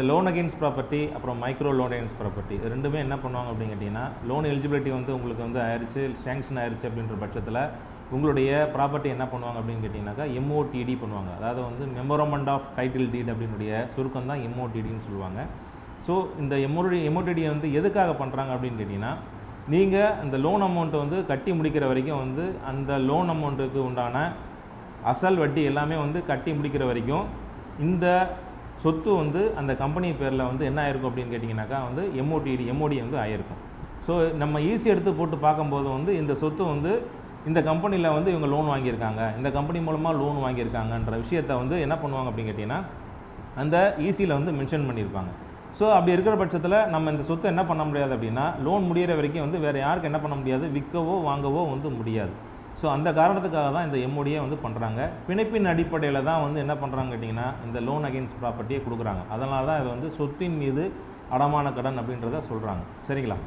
Loan against property அப்புறம் micro loan against property ரெண்டுமே என்ன பண்ணுவாங்க அப்படின்னு கேட்டிங்கன்னா, லோன் எலிஜிபிலிட்டி வந்து உங்களுக்கு வந்து ஆயிடுச்சு, சேங்ஷன் ஆயிடுச்சு அப்படின்ற பட்சத்தில் உங்களுடைய ப்ராப்பர்ட்டி என்ன பண்ணுவாங்க அப்படின்னு கேட்டிங்கனாக்கா எம்ஓடிடி பண்ணுவாங்க. அதாவது வந்து மெமோரமெண்ட் ஆஃப் டைட்டில் டீட் அப்படின்னுடைய சுருக்கம் தான் எம்ஓடிடின்னு சொல்லுவாங்க. ஸோ இந்த எம்ஓடிடியை வந்து எதுக்காக பண்ணுறாங்க அப்படின்னு கேட்டிங்கன்னா, நீங்கள் அந்த லோன் அமௌண்ட்டை வந்து கட்டி முடிக்கிற வரைக்கும் வந்து அந்த லோன் அமௌண்ட்டுக்கு உண்டான அசல் வட்டி எல்லாமே வந்து கட்டி முடிக்கிற வரைக்கும் இந்த சொத்து வந்து அந்த கம்பெனி பேரில் வந்து என்ன ஆயிருக்கும் அப்படின்னு கேட்டிங்கனாக்கா வந்து எம்ஓடி வந்து ஆயிருக்கும். ஸோ நம்ம ஈஸி எடுத்து போட்டு பார்க்கும்போது வந்து இந்த சொத்து வந்து இந்த கம்பெனியில் வந்து இவங்க லோன் வாங்கியிருக்காங்க, இந்த கம்பெனி மூலமாக லோன் வாங்கியிருக்காங்கன்ற விஷயத்தை வந்து என்ன பண்ணுவாங்க அப்படின்னு கேட்டிங்கன்னா அந்த ஈஸியில் வந்து மென்ஷன் பண்ணியிருப்பாங்க. ஸோ அப்படி இருக்கிற பட்சத்தில் நம்ம இந்த சொத்தை என்ன பண்ண முடியாது அப்படின்னா, லோன் முடிகிற வரைக்கும் வந்து வேறு யாருக்கு என்ன பண்ண முடியாது, விற்கவோ வாங்கவோ வந்து முடியாது. ஸோ அந்த காரணத்துக்காக தான் இந்த எம்ஓடியை வந்து பண்ணுறாங்க. பிணைப்பின் அடிப்படையில் தான் வந்து என்ன பண்ணுறாங்க கேட்டிங்கன்னா இந்த லோன் அகெயின்ஸ்ட் ப்ராப்பர்ட்டியை கொடுக்குறாங்க. அதனால தான் இது வந்து சொத்தின் மீது அடமான கடன் அப்படின்றத சொல்கிறாங்க. சரிங்களா?